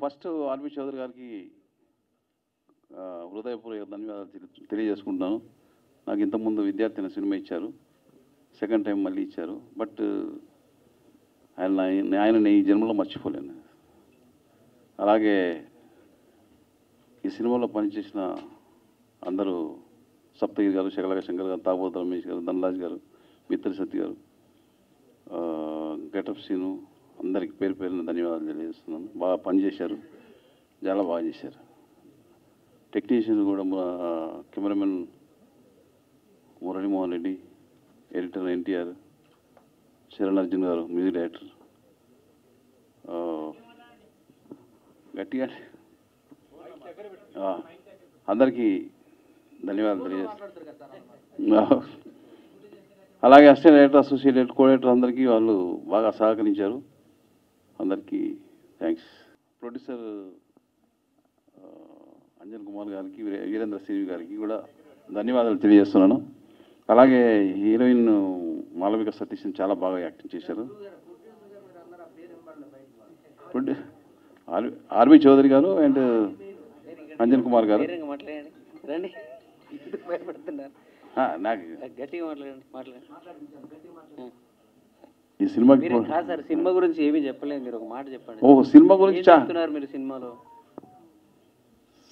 First RB Chowdary గారికి హృదయపూర్వక ధన్యవాదాలు తెలియజేసుకుంటున్నాను. నాకు ఇంతకుముందు విద్యార్థి అనే సినిమా ఇచ్చారు, సెకండ్ టైం మళ్ళీ ఇచ్చారు. బట్ ఆయన ఈ జన్మలో మర్చిపోలేను. అలాగే ఈ సినిమాలో పనిచేసిన అందరూ సప్తగిరి గారు, శకలక శంకర్ గారు, తాబోతు రమేష్ గారు, ధనరాజ్ గారు, మిత్ర సత్య గారు, గెటప్ సీను, అందరికి పేరు పేరున ధన్యవాదాలు తెలియజేస్తున్నాను. బాగా పనిచేశారు, చాలా బాగా చేశారు. టెక్నీషియన్ కూడా కెమెరామెన్ మురళీమోహన్ రెడ్డి, ఎడిటర్ ఎన్టీఆర్, శరణ్ అర్జున్ గారు, మ్యూజిక్ డైరెక్టర్, గట్టిగా అందరికీ ధన్యవాదాలు తెలియజేస్తాను. అలాగే assistant director, associate director, co director అందరికీ వాళ్ళు బాగా సహకరించారు. అందరికీ థ్యాంక్స్. ప్రొడ్యూసర్ అంజన్ కుమార్ గారికి, వీరేంద్ర సివి గారికి కూడా ధన్యవాదాలు తెలియజేస్తున్నాను. అలాగే హీరోయిన్ మాలవిక సతీష్ చాలా బాగా యాక్టింగ్ చేశారు. ఆర్బి చౌదరి గారు అండ్ అంజన్ కుమార్ గారు. నాకు ఈ సినిమాకి సినిమా గురించి ఏమీ చెప్పలేదు, మీరు ఒక మాట చెప్పండి. ఓ సినిమా గురించి చెప్తున్నారు మీరు సినిమాలో.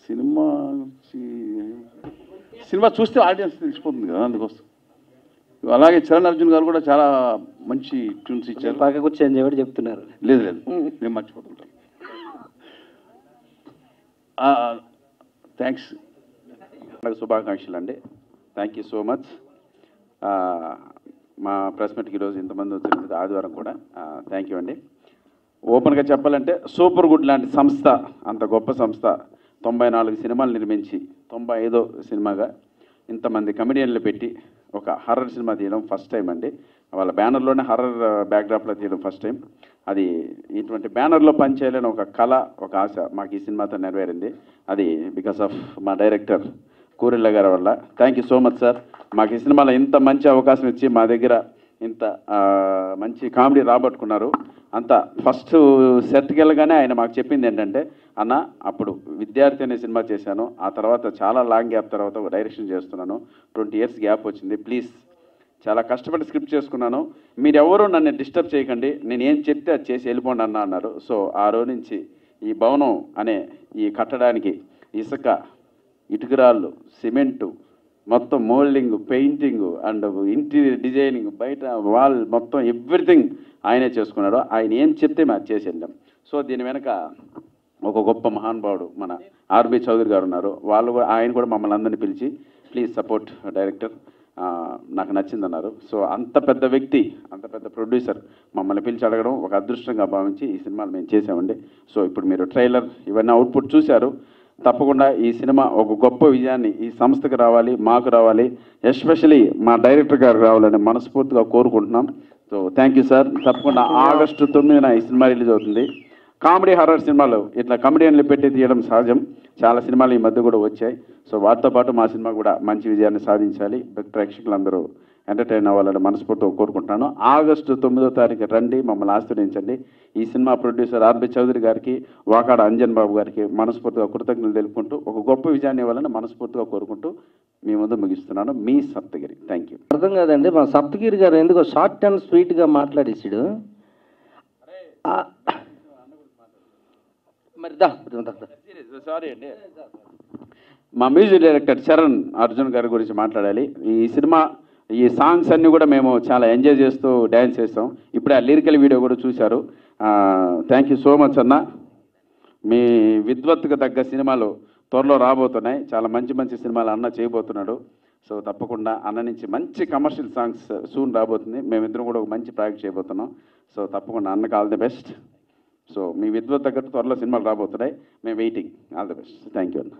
సినిమా గురించి సినిమా చూస్తే ఆడియన్స్ తెలిసిపోతుంది కదా, అందుకోసం. అలాగే చరణ్ అర్జున్ గారు కూడా చాలా మంచి ట్యూన్స్ ఇచ్చారు. పక్క కూర్చొని చెప్పి చెప్తున్నారు. లేదు లేదు, నేను మర్చిపోతుంటాను. థ్యాంక్స్. శుభాకాంక్షలు అండి. Thank you so much. మా ప్రెస్ మీట్కి ఈరోజు ఇంతమంది వచ్చినందుకు, ఆదివారం కూడా థ్యాంక్ యూ అండి. ఓపెన్గా చెప్పాలంటే సూపర్ గుడ్ లాంటి సంస్థ, అంత గొప్ప సంస్థ 94 సినిమాలు నిర్మించి 95వ సినిమాగా ఇంతమంది కమెడియన్లు పెట్టి ఒక హర్రర్ సినిమా తీయడం ఫస్ట్ టైం అండి. వాళ్ళ బ్యానర్లోనే హర్రర్ బ్యాక్డ్రాప్లో తీయడం ఫస్ట్ టైం. అది ఇటువంటి బ్యానర్లో పనిచేయాలని ఒక కళ, ఒక ఆశ మాకు ఈ సినిమాతో నెరవేరింది. అది బికాస్ ఆఫ్ మా డైరెక్టర్ కూరెళ్ళ గారి వల్ల. Thank you so much sir. మాకు ఈ సినిమాలో ఇంత మంచి అవకాశం ఇచ్చి మా దగ్గర ఇంత మంచి కామెడీ రాబట్టుకున్నారు. అంత ఫస్ట్ సెట్కి వెళ్ళగానే ఆయన మాకు చెప్పింది ఏంటంటే, అన్న అప్పుడు విద్యార్థి అనే సినిమా చేశాను, ఆ తర్వాత చాలా లాంగ్ గ్యాప్ తర్వాత డైరెక్షన్ చేస్తున్నాను, 20 years గ్యాప్ వచ్చింది, ప్లీజ్ చాలా కష్టపడి స్క్రిప్ట్ చేసుకున్నాను, మీరెవరూ నన్ను డిస్టర్బ్ చేయకండి, నేను ఏం చెప్తే అది చేసి వెళ్ళిపోండి అన్న అన్నారు. సో ఆ రోజు నుంచి ఈ భవనం అనే ఈ కట్టడానికి ఇసుక, ఇటుకరాళ్ళు, సిమెంటు, మొత్తం moulding, painting and interior designing, బయట వాల్ మొత్తం ఎవ్రీథింగ్ ఆయనే చేసుకున్నాడు. ఆయన ఏం చెప్తే మేము చేసి వెళ్ళాం. సో దీని వెనక ఒక గొప్ప మహానుభావుడు మన ఆర్బి చౌదరి గారు ఉన్నారు. వాళ్ళు కూడా, ఆయన కూడా మమ్మల్ని అందరినీ పిలిచి ప్లీజ్ సపోర్ట్ డైరెక్టర్, నాకు నచ్చిందన్నారు. సో అంత పెద్ద వ్యక్తి, అంత పెద్ద ప్రొడ్యూసర్ మమ్మల్ని పిలిచి అడగడం ఒక అదృష్టంగా భావించి ఈ సినిమాలు మేము చేసామండి. సో ఇప్పుడు మీరు ట్రైలర్ ఇవన్నీ అవుట్పుట్ చూశారు. తప్పకుండా ఈ సినిమా ఒక గొప్ప విజయాన్ని ఈ సంస్థకు రావాలి, మాకు రావాలి, ఎస్పెషలీ మా డైరెక్టర్ గారు రావాలని మనస్ఫూర్తిగా కోరుకుంటున్నాం. So thank you sir. తప్పకుండా August 9న ఈ సినిమా రిలీజ్ అవుతుంది. కామెడీ హర్రర్ సినిమాలు ఇట్లా కమెడియన్లు పెట్టి తీయడం సహజం. చాలా సినిమాలు ఈ మధ్య కూడా వచ్చాయి. సో వాటితో పాటు మా సినిమా కూడా మంచి విజయాన్ని సాధించాలి, ప్రేక్షకులందరూ ఎంటర్టైన్ అవ్వాలని మనస్ఫూర్తిగా కోరుకుంటున్నాను. August 9వ తారీఖు రండి, మమ్మల్ని ఆశీర్వదించండి. ఈ సినిమా ప్రొడ్యూసర్ ఆర్బి చౌదరి గారికి, వాకాడ అంజన్ బాబు గారికి మనస్ఫూర్తిగా కృతజ్ఞతలు తెలుపుకుంటూ ఒక గొప్ప విజయాన్ని ఇవ్వాలని మనస్ఫూర్తిగా కోరుకుంటూ మీ ముందు ముగిస్తున్నాను. మీ సప్తగిరి. Thank you. అర్థం కాదండి, మా సప్తగిరి గారు ఎందుకో షార్ట్ అండ్ స్వీట్గా మాట్లాడేసాడు. మరి సారీ అండి, మా మ్యూజిక్ డైరెక్టర్ చరణ్ అర్జున్ గారి గురించి మాట్లాడాలి. ఈ సినిమా ఈ సాంగ్స్ అన్నీ కూడా మేము చాలా ఎంజాయ్ చేస్తూ డ్యాన్స్ చేస్తాం. ఇప్పుడే ఆ లిరికల్ వీడియో కూడా చూశారు. థ్యాంక్ యూ సో మచ్ అన్న. మీ విద్వత్తుకు తగ్గ సినిమాలు త్వరలో రాబోతున్నాయి. చాలా మంచి మంచి సినిమాలు అన్న చేయబోతున్నాడు. సో తప్పకుండా అన్న నుంచి మంచి కమర్షియల్ సాంగ్స్ సూన్ రాబోతుంది. మేమిద్దరం కూడా ఒక మంచి ప్రాజెక్ట్ చేయబోతున్నాం. సో తప్పకుండా అన్నకు ఆల్ ది బెస్ట్. సో మీ విద్వత్ తగ్గట్టు త్వరలో సినిమాలు రాబోతున్నాయి. మేము waiting. All the best. Thank you అన్న.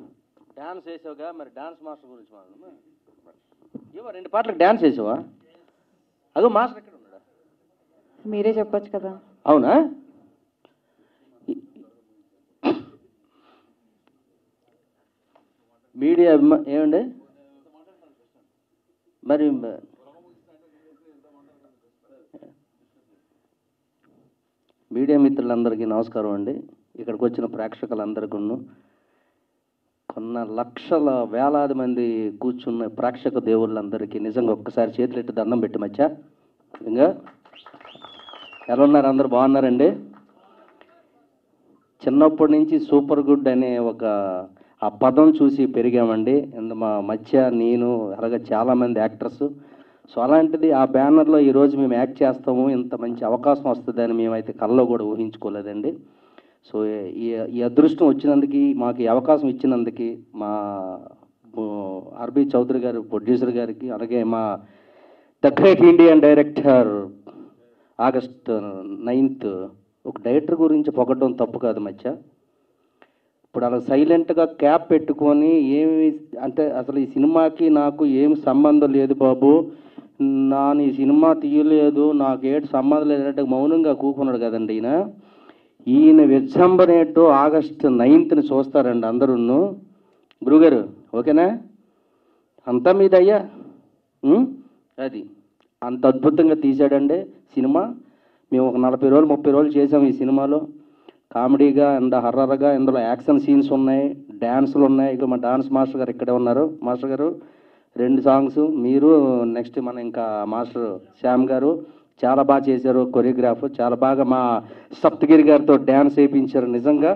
డాన్స్ వేసావుగా, మరి డాన్స్ మాస్టర్ గురించి మాట్లాడమా? ఏమో 2 పాటలకు డాన్స్ వేసావా? అదో మాస్టర్ ఎక్కడ ఉన్నాడా? మీరే చెప్పొచ్చు కదా. అవునా? మీడియా ఏమండి మరి మీడియా మిత్రులందరికీ నమస్కారం అండి. ఇక్కడికి వచ్చిన ప్రేక్షకులందరికీ, కొన్న లక్షల వేలాది మంది కూర్చున్న ప్రేక్షక దేవుళ్ళందరికీ నిజంగా ఒక్కసారి చేతులెట్టి దండం పెట్టి మచ్చా. నిజంగా ఎలా ఉన్నారు? అందరూ బాగున్నారండి? చిన్నప్పటి నుంచి సూపర్ గుడ్ అనే ఆ పదం చూసి పెరిగామండి. మా మధ్య నేను అలాగే చాలామంది యాక్టర్స్. సో అలాంటిది ఆ బ్యానర్లో ఈరోజు మేము యాక్ట్ చేస్తాము, ఇంత మంచి అవకాశం వస్తుందని మేమైతే కల్లో కూడా ఊహించుకోలేదండి. సో ఈ అదృష్టం వచ్చినందుకు, మాకు ఈ అవకాశం ఇచ్చినందుకు మా ఆర్బి చౌదరి గారు ప్రొడ్యూసర్ గారికి, అలాగే మా the great Indian director August 9th ఒక డైరెక్టర్ గురించి పొగడడం తప్పు కాదు మధ్య. ఇప్పుడు అలా సైలెంట్గా క్యాప్ పెట్టుకొని ఏమి అంటే అసలు ఈ సినిమాకి నాకు ఏమి సంబంధం లేదు బాబు, ఈ సినిమా తీయలేదు, నాకు ఏడు సంబంధం లేదంటే మౌనంగా కూకున్నాడు కదండి ఈయన విజృంభణేటో ఆగస్ట్ 9th చూస్తారండి అందరూ. గురుగారు ఓకేనా? అంతా మీదయ్యా. అది అంత అద్భుతంగా తీశాడండి సినిమా. మేము ఒక 40 రోజులు 30 రోజులు చేసాము ఈ సినిమాలో. కామెడీగా అండ్ హర్రర్గా, ఇందులో యాక్షన్ సీన్స్ ఉన్నాయి, డ్యాన్సులు ఉన్నాయి. ఇక మా డాన్స్ మాస్టర్ గారు ఇక్కడే ఉన్నారు. మాస్టర్ గారు 2 సాంగ్స్, మీరు నెక్స్ట్ మన ఇంకా మాస్టర్ శ్యామ్ గారు చాలా బాగా చేశారు. కొరియోగ్రాఫ్ చాలా బాగా మా సప్తగిరి గారితో డ్యాన్స్ వేయించారు. నిజంగా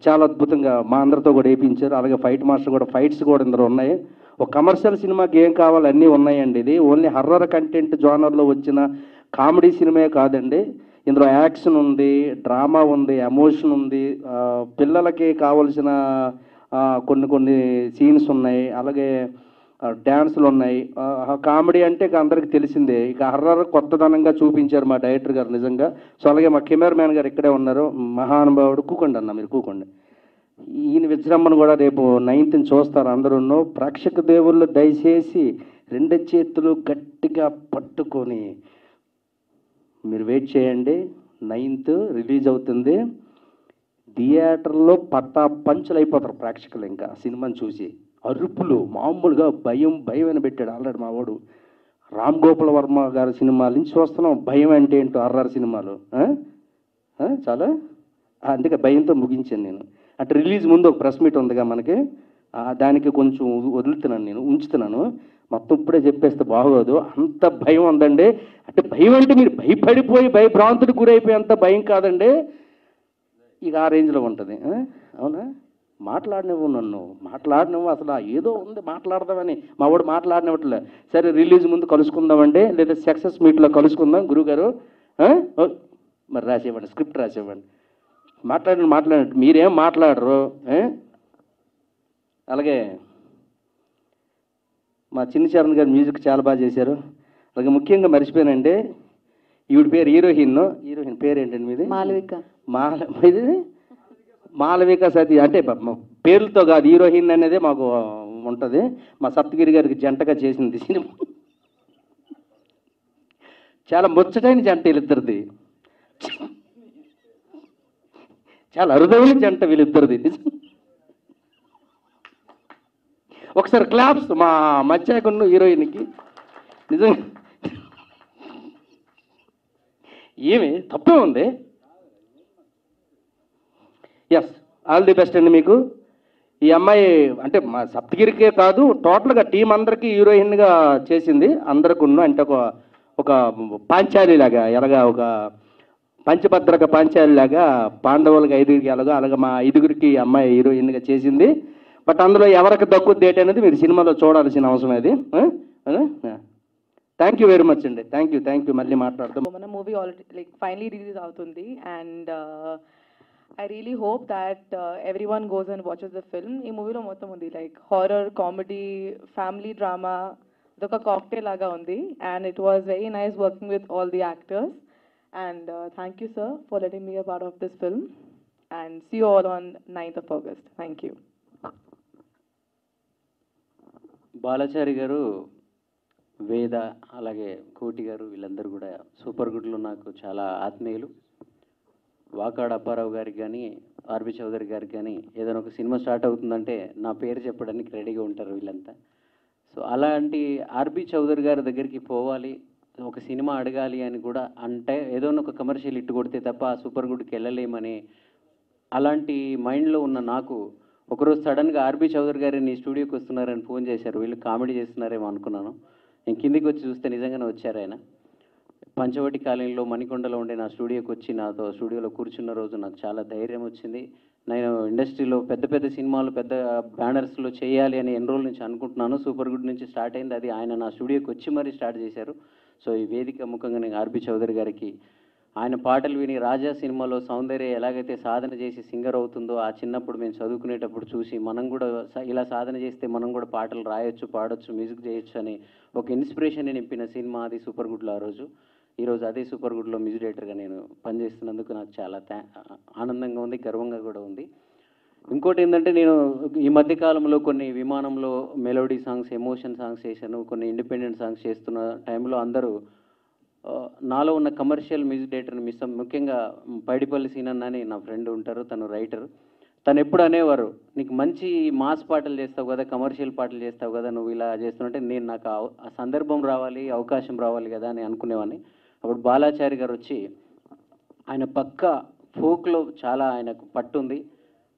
చాలా అద్భుతంగా మా అందరితో కూడా వేయించారు. అలాగే ఫైట్ మాస్టర్ కూడా, ఫైట్స్ కూడా ఇందులో ఉన్నాయి. ఒక కమర్షియల్ సినిమాకి ఏం కావాలి అన్నీ ఉన్నాయండి. ఇది ఓన్లీ హర్రర్ కంటెంట్ జోనర్లో వచ్చిన కామెడీ సినిమా కాదండి. ఇందులో యాక్షన్ ఉంది, డ్రామా ఉంది, ఎమోషన్ ఉంది, పిల్లలకి కావలసిన కొన్ని సీన్స్ ఉన్నాయి, అలాగే డ్యాన్సులు ఉన్నాయి. కామెడీ అంటే ఇక అందరికి తెలిసిందే. ఇక హర్రర్ కొత్తదనంగా చూపించారు మా డైరెక్టర్ గారు నిజంగా. సో అలాగే మా కెమెరామ్యాన్ గారు ఇక్కడే ఉన్నారు, మహానుభావుడు. కూకోండి అన్న, మీరు కూకోండి. ఈయన విజృంభణ కూడా రేపు 9th చూస్తారు అందరూ. ప్రేక్షక దేవుళ్ళు దయచేసి 2 చేతులు గట్టిగా పట్టుకొని మీరు వెయిట్ చేయండి. 9th రిలీజ్ అవుతుంది. థియేటర్లో పంచులు అయిపోతారు ప్రేక్షకులు. ఇంకా సినిమాని చూసి అరుపులు మామూలుగా భయం అని పెట్టాడు ఆల్రెడీ మా వాడు. రామ్ గోపాల్ వర్మ గారి సినిమాల నుంచి చూస్తున్నాం భయం అంటే ఏంటో, హర్రర్ సినిమాలు చాలా. అందుకే భయంతో ముగించాను నేను. అంటే రిలీజ్ ముందు ఒక ప్రెస్ మీట్ ఉందిగా మనకి, దానికి కొంచెం వదులుతున్నాను, నేను ఉంచుతున్నాను. మొత్తం ఇప్పుడే చెప్పేస్తే బాగోదు, అంత భయం ఉందండి. అంటే భయం అంటే మీరు భయపడిపోయి భయభ్రాంతుడికి గురైపోయేంత భయం కాదండి, ఇక ఆ రేంజ్లో ఉంటుంది. అవునా? మాట్లాడినవ్వు అసలు ఏదో ఉంది మాట్లాడదామని మా వాడు మాట్లాడినట్లే. సరే రిలీజ్ ముందు కలుసుకుందామండి, లేదా సక్సెస్ మీట్లో కలుసుకుందాం గురుగారు. మరి రాసేవ్వండి, స్క్రిప్ట్ రాసేవ్వండి. మాట్లాడండి. మీరేం మాట్లాడరు. అలాగే మా చిన్ని చరణ్ గారు మ్యూజిక్ చాలా బాగా చేశారు. అలాగే ముఖ్యంగా మర్చిపోయానండి, ఈవిడ పేరు హీరోయిన్ పేరు ఏంటండి మీది? మాలవిక సతీ. అంటే పేర్లతో కాదు, హీరోయిన్ అనేది మాకు ఉంటుంది. మా సప్తగిరి గారికి జంటగా చేసింది సినిమా. చాలా ముచ్చటైన జంట వీళ్ళిద్దరిది, చాలా అరుదైన జంట వీళ్ళిద్దరిది. ఒకసారి క్లాప్స్ మా మధ్యకున్న హీరోయిన్కి. నిజంగా ఏమి తప్పే ఉంది. ఎస్, ఆల్ ది బెస్ట్ అండి మీకు. ఈ అమ్మాయి అంటే మా సప్తగిరికే కాదు, టోటల్గా టీం అందరికీ హీరోయిన్గా చేసింది. అందరికీ అంటే ఒక పాంచాలిలాగా, ఎలాగా ఒక పంచభద్రక పాంచాలిలాగా పాండవులకి 5గురికి ఎలాగో అలాగే మా 5గురికి అమ్మాయి హీరోయిన్గా చేసింది. బట్ అందులో ఎవరికి దక్కుద్ది ఏంటి అనేది మీరు సినిమాలో చూడాల్సిన అవసరం అది. థ్యాంక్ యూ వెరీ మచ్ అండి. Thank you. మళ్ళీ మాట్లాడతాం. మన మూవీ ఆల్రెడీ ఫైనలీ రిలీజ్ అవుతుంది, and I really hope that everyone goes and watches the film. ఈ మూవీలో మొత్తం ఉంది హారర్, కామెడీ, ఫ్యామిలీ డ్రామా, అదొక కాక్టైల్ లాగా ఉంది. And it was very nice working with all the actors. And thank you sir for letting me a part of this film. And see you all on 9th of August. Thank you. Balachari గారు, వేద, అలాగే కోటి గారు, వీళ్ళందరూ కూడా super గుడ్లో నాకు చాలా ఆత్మీయులు. వాకాడ అప్పారావు గారికి కానీ, ఆర్బి చౌదరి గారికి కానీ ఏదైనా ఒక సినిమా స్టార్ట్ అవుతుందంటే నా పేరు చెప్పడానికి రెడీగా ఉంటారు వీళ్ళంతా. సో అలాంటి ఆర్బి చౌదరి గారి దగ్గరికి పోవాలి, ఒక సినిమా అడగాలి అని కూడా అంటే ఏదో ఒక కమర్షియల్ ఇట్టు కొడితే తప్ప ఆ సూపర్ గుడ్కి వెళ్ళలేమని అలాంటి మైండ్లో ఉన్న నాకు ఒకరోజు సడన్గా ఆర్బీ చౌదరి గారు నీ స్టూడియోకి వస్తున్నారని ఫోన్ చేశారు. వీళ్ళు కామెడీ చేస్తున్నారేమో అనుకున్నాను. నేను కిందికి వచ్చి చూస్తే నిజంగానే వచ్చారు ఆయన. పంచవటి కాలనీలో మణికొండలో ఉండే నా స్టూడియోకి వచ్చి నాతో స్టూడియోలో కూర్చున్న రోజు నాకు చాలా ధైర్యం వచ్చింది. నేను ఇండస్ట్రీలో పెద్ద పెద్ద సినిమాలు పెద్ద బ్యానర్స్లో చేయాలి అని ఎన్ని రోజుల నుంచి అనుకుంటున్నాను. సూపర్ గుడ్ నుంచి స్టార్ట్ అయింది. అది ఆయన నా స్టూడియోకి వచ్చి మరీ స్టార్ట్ చేశారు. సో ఈ వేదిక ముఖంగా నేను ఆర్బీ చౌదరి గారికి ఆయన పాటలు విని రాజా సినిమాలో సౌందర్య ఎలాగైతే సాధన చేసి సింగర్ అవుతుందో ఆ చిన్నప్పుడు మేము చదువుకునేటప్పుడు చూసి మనం కూడా ఇలా సాధన చేస్తే మనం కూడా పాటలు రాయొచ్చు, పాడొచ్చు, మ్యూజిక్ చేయొచ్చు అని ఒక ఇన్స్పిరేషన్ నింపిన సినిమా అది సూపర్ గుడ్లో. ఆ రోజు ఈరోజు అదే సూపర్ గుడ్లో మ్యూజిక్ డైరెక్టర్గా నేను పనిచేస్తున్నందుకు నాకు చాలా ఆనందంగా ఉంది, గర్వంగా కూడా ఉంది. ఇంకోటి ఏంటంటే నేను ఈ మధ్యకాలంలో కొన్ని విమానంలో మెలోడీ సాంగ్స్, ఎమోషన్ సాంగ్స్ చేశాను, కొన్ని ఇండిపెండెంట్ సాంగ్స్ చేస్తున్న టైంలో అందరూ నాలో ఉన్న కమర్షియల్ మ్యూజిక్ డైరెక్టర్ని ముఖ్యంగా పైడిపల్లి సీనన్న అని నా ఫ్రెండ్ ఉంటారు, తను రైటర్. తను ఎప్పుడు అనేవారు, నీకు మంచి మాస్ పాటలు చేస్తావు కదా, కమర్షియల్ పాటలు చేస్తావు కదా, నువ్వు ఇలా చేస్తున్నట్టే నేను నాకు ఆ సందర్భం రావాలి, అవకాశం రావాలి కదా అని అనుకునేవాడిని. అప్పుడు బాలాచారి గారు వచ్చి ఆయన పక్క ఫోక్లో చాలా ఆయనకు పట్టుంది,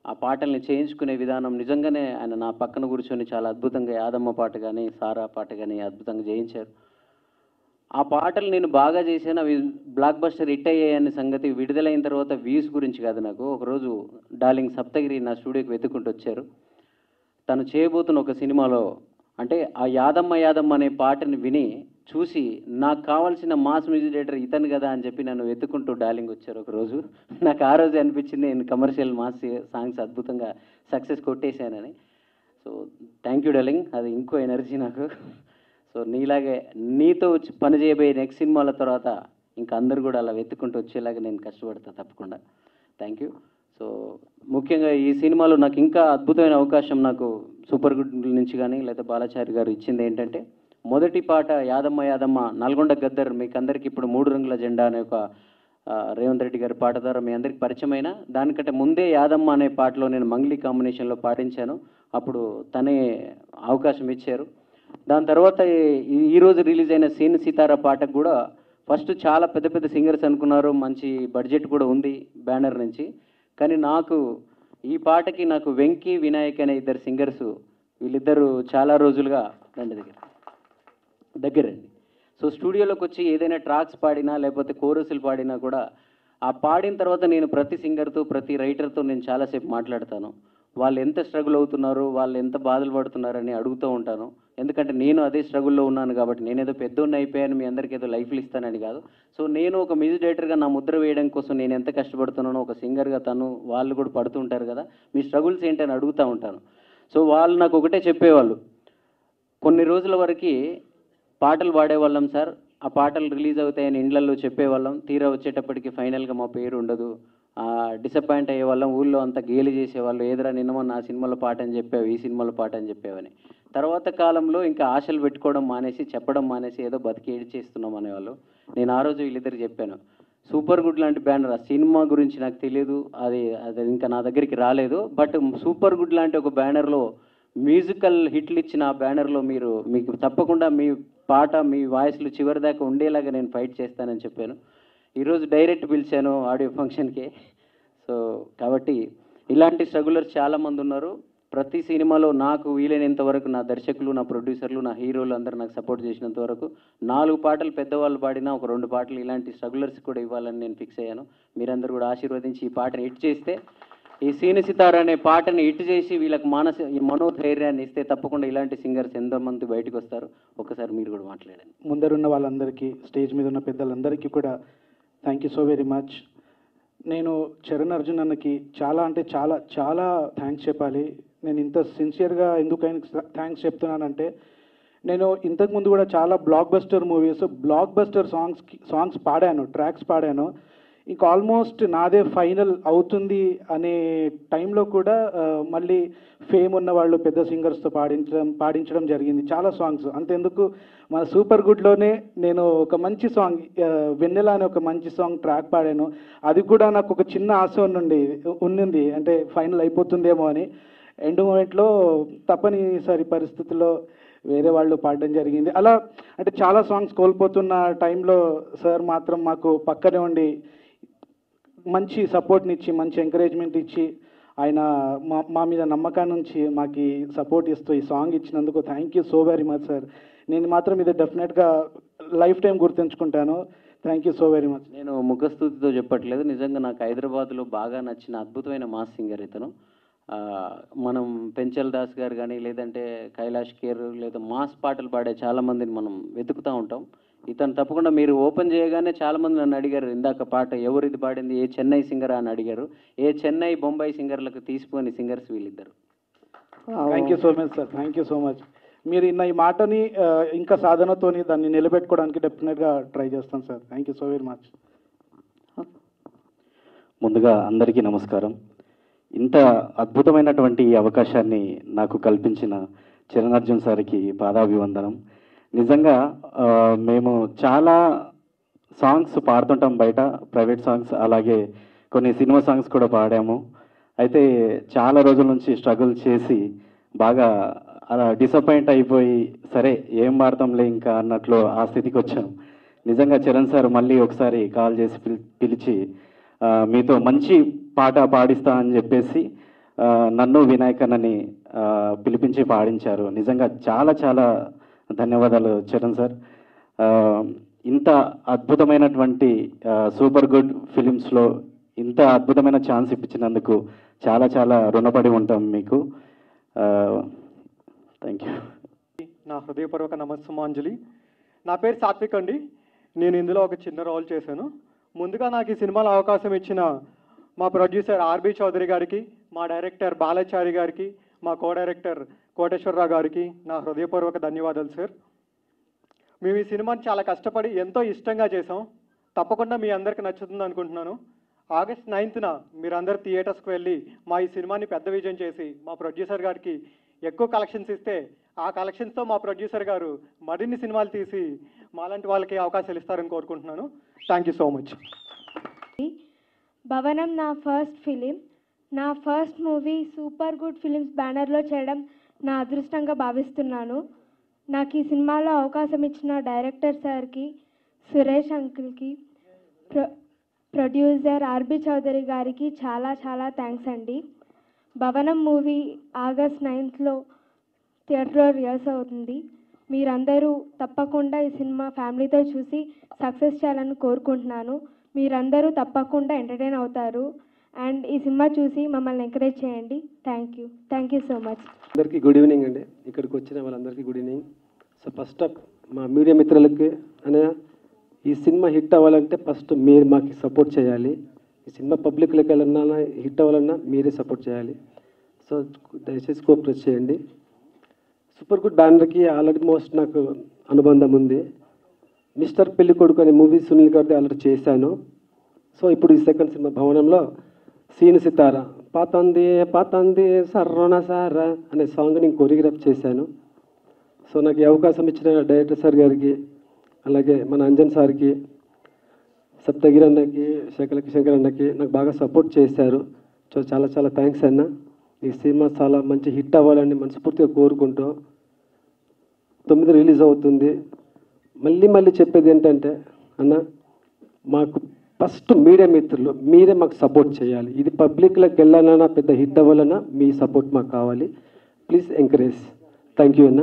ఆ పాటల్ని చేయించుకునే విధానం నిజంగానే ఆయన నా పక్కన కూర్చొని చాలా అద్భుతంగా యాదమ్మ పాట కానీ సారా పాట కానీ అద్భుతంగా చేయించారు. ఆ పాటలు నేను బాగా చేశాను, అవి బ్లాక్ బస్టర్ హిట్ అయ్యాయనే సంగతి విడుదలైన తర్వాత వ్యూస్ గురించి కాదు నాకు. ఒకరోజు డార్లింగ్ సప్తగిరి నా స్టూడియోకి వెతుక్కుంటూ వచ్చారు. తను చేయబోతున్న ఒక సినిమాలో అంటే ఆ యాదమ్మ యాదమ్మ అనే పాటని విని చూసి నాకు కావాల్సిన మాస్ మ్యూజిక్ డైరెక్టర్ ఇతను కదా అని చెప్పి నన్ను వెతుక్కుంటూ డార్లింగ్ వచ్చారు ఒకరోజు. నాకు ఆ రోజు అనిపించింది నేను కమర్షియల్ మాస్ సాంగ్స్ అద్భుతంగా సక్సెస్ కొట్టేశానని. సో థ్యాంక్ యూ డార్లింగ్, అది ఇంకో ఎనర్జీ నాకు. సో నీలాగే నీతో పని చేయబోయే నెక్స్ట్ సినిమాల తర్వాత ఇంకా అందరూ కూడా అలా వెతుక్కుంటూ వచ్చేలాగా నేను కష్టపడతా తప్పకుండా. Thank you. సో ముఖ్యంగా ఈ సినిమాలో నాకు ఇంకా అద్భుతమైన అవకాశం నాకు సూపర్ గుడ్ నుంచి కానీ లేదా బాలాచారి గారు ఇచ్చింది ఏంటంటే, మొదటి పాట యాదమ్మ యాదమ్మ నల్గొండ గద్దర్ మీకు అందరికీ ఇప్పుడు 3 రంగుల జెండా అనే ఒక రేవంత్ రెడ్డి గారి పాట ద్వారా మీ అందరికి పరిచయమైన దానికంటే ముందే యాదమ్మ అనే పాటలో నేను మంగ్లీ కాంబినేషన్లో పాటించాను. అప్పుడు తనే అవకాశం ఇచ్చారు. దాని తర్వాత ఈరోజు రిలీజ్ అయిన సీన్ సితారా పాటకు కూడా ఫస్ట్ చాలా పెద్ద పెద్ద సింగర్స్ అనుకున్నారు, మంచి బడ్జెట్ కూడా ఉంది బ్యానర్ నుంచి. కానీ నాకు ఈ పాటకి నాకు వెంకీ వినాయక్ అనే 2 సింగర్స్, వీళ్ళిద్దరూ చాలా రోజులుగా దగ్గరండి. సో స్టూడియోలోకి వచ్చి ఏదైనా ట్రాక్స్ పాడినా లేకపోతే కోరస్లు పాడినా కూడా ఆ పాడిన తర్వాత నేను ప్రతి సింగర్తో ప్రతి రైటర్తో నేను చాలాసేపు మాట్లాడతాను. వాళ్ళు ఎంత స్ట్రగుల్ అవుతున్నారు, వాళ్ళు ఎంత బాధలు పడుతున్నారని అడుగుతూ ఉంటాను. ఎందుకంటే నేను అదే స్ట్రగుల్లో ఉన్నాను కాబట్టి, నేనేదో పెద్దోడిని అయిపోయాను మీ అందరికీ ఏదో లైఫ్లు ఇస్తానని కాదు. సో నేను ఒక మ్యూజిక్ డైరెక్టర్గా నా ముద్ర వేయడం కోసం నేను ఎంత కష్టపడుతున్నానో ఒక సింగర్గా వాళ్ళు కూడా పడుతుంటారు కదా, మీ స్ట్రగుల్స్ ఏంటని అడుగుతూ ఉంటాను. సో వాళ్ళు నాకు ఒకటే చెప్పేవాళ్ళు, కొన్ని రోజుల వరకు పాటలు పాడేవాళ్ళం సార్, ఆ పాటలు రిలీజ్ అవుతాయని ఇండ్లలో చెప్పేవాళ్ళం, తీరా వచ్చేటప్పటికి ఫైనల్గా మా పేరు ఉండదు, డిసప్పాయింట్ అయ్యేవాళ్ళం, ఊళ్ళో అంతా గేలి చేసేవాళ్ళు, ఏదైనా నిన్నమన్న ఆ సినిమాలో పాట అని చెప్పావు, ఈ సినిమాలో పాట అని చెప్పావని. తర్వాత కాలంలో ఇంకా ఆశలు పెట్టుకోవడం మానేసి చెప్పడం మానేసి ఏదో బతికి ఏడ్చేస్తున్నాం అనేవాళ్ళు. నేను ఆ రోజు వీళ్ళిద్దరికి చెప్పాను, సూపర్ గుడ్ లాంటి బ్యానర్, ఆ సినిమా గురించి నాకు తెలియదు, అది ఇంకా నా దగ్గరికి రాలేదు, బట్ సూపర్ గుడ్ లాంటి ఒక బ్యానర్లో మ్యూజికల్ హిట్లు ఇచ్చిన ఆ బ్యానర్లో మీకు తప్పకుండా మీ పాట మీ వాయిస్లు చివరి దాకా ఉండేలాగా నేను ఫైట్ చేస్తానని చెప్పాను. ఈరోజు డైరెక్ట్ పిలిచాను ఆడియో ఫంక్షన్కి. సో కాబట్టి ఇలాంటి స్ట్రగులర్స్ చాలామంది ఉన్నారు. ప్రతి సినిమాలో నాకు వీలైనంత వరకు నా దర్శకులు, నా ప్రొడ్యూసర్లు, నా హీరోలు అందరూ నాకు సపోర్ట్ చేసినంత వరకు 4 పాటలు పెద్దవాళ్ళు పాడినా ఒక 2 పాటలు ఇలాంటి స్ట్రగులర్స్ కూడా ఇవ్వాలని నేను ఫిక్స్ అయ్యాను. మీరందరూ కూడా ఆశీర్వదించి ఈ పాటను హిట్ చేస్తే, ఈ సీని సితార అనే పాటని హిట్ చేసి వీళ్ళకి మనోధైర్యాన్ని ఇస్తే తప్పకుండా ఇలాంటి సింగర్స్ ఎంతోమంది బయటకు వస్తారు. ఒకసారి మీరు కూడా మాట్లాడండి. ముందరున్న వాళ్ళందరికీ, స్టేజ్ మీద ఉన్న పెద్దలందరికీ కూడా thank you so very much. నేను చరణ్ అర్జున్ అన్నకి చాలా అంటే చాలా చాలా థ్యాంక్స్ చెప్పాలి. నేను ఇంత సిన్సియర్గా ఎందుకు ఆయనకి థ్యాంక్స్ చెప్తున్నానంటే, నేను ఇంతకుముందు కూడా చాలా block buster movies, block buster songs పాడాను, ట్రాక్స్ పాడాను. ఇంకా ఆల్మోస్ట్ నాదే ఫైనల్ అవుతుంది అనే టైంలో కూడా మళ్ళీ ఫేమ్ ఉన్న వాళ్ళు పెద్ద సింగర్స్తో పాడించడం జరిగింది చాలా సాంగ్స్. అంతెందుకు మన సూపర్ గుడ్లోనే నేను ఒక మంచి సాంగ్ వెన్నెల అనే ఒక మంచి సాంగ్ ట్రాక్ పాడాను. అది కూడా నాకు ఒక చిన్న ఆశ ఉన్నింది, అంటే ఫైనల్ అయిపోతుందేమో అని. ఎండ్ మూమెంట్లో తప్పనిసరి పరిస్థితుల్లో వేరే వాళ్ళు పాడడం జరిగింది. అలా అంటే చాలా సాంగ్స్ కోల్పోతున్న టైంలో సార్ మాత్రం మాకు పక్కనే ఉండి మంచి సపోర్ట్ని ఇచ్చి మంచి ఎంకరేజ్మెంట్ ఇచ్చి ఆయన మా మీద నమ్మకాన్ని ఉంచి మాకు సపోర్ట్ ఇస్తూ ఈ సాంగ్ ఇచ్చినందుకు thank you so very much sir. నేను మాత్రం ఇది డెఫినెట్గా లైఫ్ టైం గుర్తుంచుకుంటాను. Thank you so very much. నేను ముఖస్తుతితో చెప్పట్లేదు, నిజంగా నాకు హైదరాబాద్లో బాగా నచ్చిన అద్భుతమైన మాస్ సింగర్ ఇతను. మనం పెంచల్ దాస్ గారు కానీ లేదంటే కైలాష్ కేర్ లేదా మాస్ పాటలు పాడే చాలామందిని మనం వెతుకుతూ ఉంటాం. ఇతను తప్పకుండా మీరు ఓపెన్ చేయగానే చాలామంది నన్ను అడిగారు, ఇందాక పాట ఎవరు ఇది పాడింది, ఏ చెన్నై సింగర్ అని అడిగారు. ఏ చెన్నై బొంబాయి సింగర్లకు తీసిపోని సింగర్స్ వీళ్ళిద్దరు. Thank you so much sir. Thank you so much. మీరు ఈ మాటని ఇంకా సాధనతోని దాన్ని నిలబెట్టుకోవడానికి డెఫినెట్గా ట్రై చేస్తాను sir. Thank you so very much. ముందుగా అందరికీ నమస్కారం. ఇంత అద్భుతమైనటువంటి ఈ అవకాశాన్ని నాకు కల్పించిన చరణ్ అర్జున్ సార్కి పాదాభివందనం. నిజంగా మేము చాలా సాంగ్స్ పాడుతుంటాం బయట, ప్రైవేట్ సాంగ్స్, అలాగే కొన్ని సినిమా సాంగ్స్ కూడా పాడాము. అయితే చాలా రోజుల నుంచి స్ట్రగుల్ చేసి బాగా అలా డిసప్పాయింట్ అయిపోయి సరే ఏం పాడతాంలే ఇంకా అన్నట్లు ఆ స్థితికి వచ్చాం. నిజంగా చరణ్ సార్ మళ్ళీ ఒకసారి కాల్ చేసి పిలిచి మీతో మంచి పాట పాడిస్తా అని చెప్పేసి నన్ను వినాయకన్నని పిలిపించి పాడించారు. నిజంగా చాలా చాలా ధన్యవాదాలు చరణ్ సార్. ఇంత అద్భుతమైనటువంటి సూపర్ గుడ్ ఫిలిమ్స్లో ఇంత అద్భుతమైన ఛాన్స్ ఇప్పించినందుకు చాలా చాలా రుణపడి ఉంటాం మీకు. Thank you. నా హృదయపూర్వక నమస్సుమాంజలి. నా పేరు సాత్విక్ అండి. నేను ఇందులో ఒక చిన్న రోల్ చేశాను. ముందుగా నాకు ఈ సినిమాలో అవకాశం ఇచ్చిన మా ప్రొడ్యూసర్ ఆర్బి చౌదరి గారికి, మా డైరెక్టర్ బాలాచారి గారికి, మా కో డైరెక్టర్ కోటేశ్వరరావు గారికి నా హృదయపూర్వక ధన్యవాదాలు సార్. మేము ఈ సినిమాని చాలా కష్టపడి ఎంతో ఇష్టంగా చేసాం. తప్పకుండా మీ అందరికీ నచ్చుతుంది అనుకుంటున్నాను. ఆగస్ట్ 9న మీరందరూ థియేటర్స్కి వెళ్ళి మా ఈ సినిమాని పెద్ద విజయం చేసి మా ప్రొడ్యూసర్ గారికి ఎక్కువ కలెక్షన్స్ ఇస్తే ఆ కలెక్షన్స్తో మా ప్రొడ్యూసర్ గారు మరిన్ని సినిమాలు తీసి మాలాంటి వాళ్ళకి అవకాశాలు ఇస్తారని కోరుకుంటున్నాను. Thank you so much. భవనం నా ఫస్ట్ ఫిలిం. నా first movie super good films బ్యానర్లో చేయడం నా అదృష్టంగా భావిస్తున్నాను. నాకు ఈ సినిమాలో అవకాశం ఇచ్చిన డైరెక్టర్ సార్కి, సురేష్ అంకుల్కి, ప్రొడ్యూసర్ ఆర్బి చౌదరి గారికి చాలా చాలా థ్యాంక్స్ అండి. భవనం మూవీ ఆగస్ట్ 9th థియేటర్లో రిలీజ్ అవుతుంది. మీరందరూ తప్పకుండా ఈ సినిమా ఫ్యామిలీతో చూసి సక్సెస్ చేయాలని కోరుకుంటున్నాను. మీరందరూ తప్పకుండా ఎంటర్టైన్ అవుతారు అండ్ ఈ సినిమా చూసి మమ్మల్ని ఎంకరేజ్ చేయండి. Thank you so much. అందరికీ గుడ్ ఈవినింగ్ అండి. ఇక్కడికి వచ్చిన వాళ్ళందరికీ good evening. So first of మా మీడియా మిత్రులకి అనే ఈ సినిమా హిట్ అవ్వాలంటే ఫస్ట్ మీరు మాకు సపోర్ట్ చేయాలి. ఈ సినిమా పబ్లిక్లోకి వెళ్ళాలన్నా హిట్ అవ్వాలన్నా మీరే సపోర్ట్ చేయాలి. సో దయచేసి కోఆపరేట్ చేయండి. సూపర్ గుడ్ బ్యానర్కి ఆల్రెడీ మోస్ట్ నాకు అనుబంధం ఉంది. మిస్టర్ పెళ్లి కొడుకు అనే మూవీ సునీల్ గారిది ఆల్రెడీ చేశాను. సో ఇప్పుడు ఈ సెకండ్ సినిమా భవనంలో సీను సితారా పాతంది పాతంది సర్రోన సారా అనే సాంగ్ నేను కొరియోగ్రాఫ్ చేశాను. సో నాకు ఈ అవకాశం ఇచ్చిన డైరెక్టర్ సార్ గారికి, అలాగే మన అంజన్ సార్కి, సప్తగిరి అన్నకి, శంకర్ అన్నకి నాకు బాగా సపోర్ట్ చేశారు. సో చాలా చాలా థ్యాంక్స్ అన్న. ఈ సినిమా చాలా మంచి హిట్ అవ్వాలని మనస్ఫూర్తిగా కోరుకుంటూ 9 రిలీజ్ అవుతుంది. మళ్ళీ చెప్పేది ఏంటంటే అన్న, మాకు ఫస్ట్ మీడియా మిత్రులు మీరే మాకు సపోర్ట్ చేయాలి. ఇది పబ్లిక్లోకి వెళ్ళాలన్నా పెద్ద హిట్ అవ్వాలన్నా మీ సపోర్ట్ మాకు కావాలి. Please encourage. థ్యాంక్ యూ అన్న.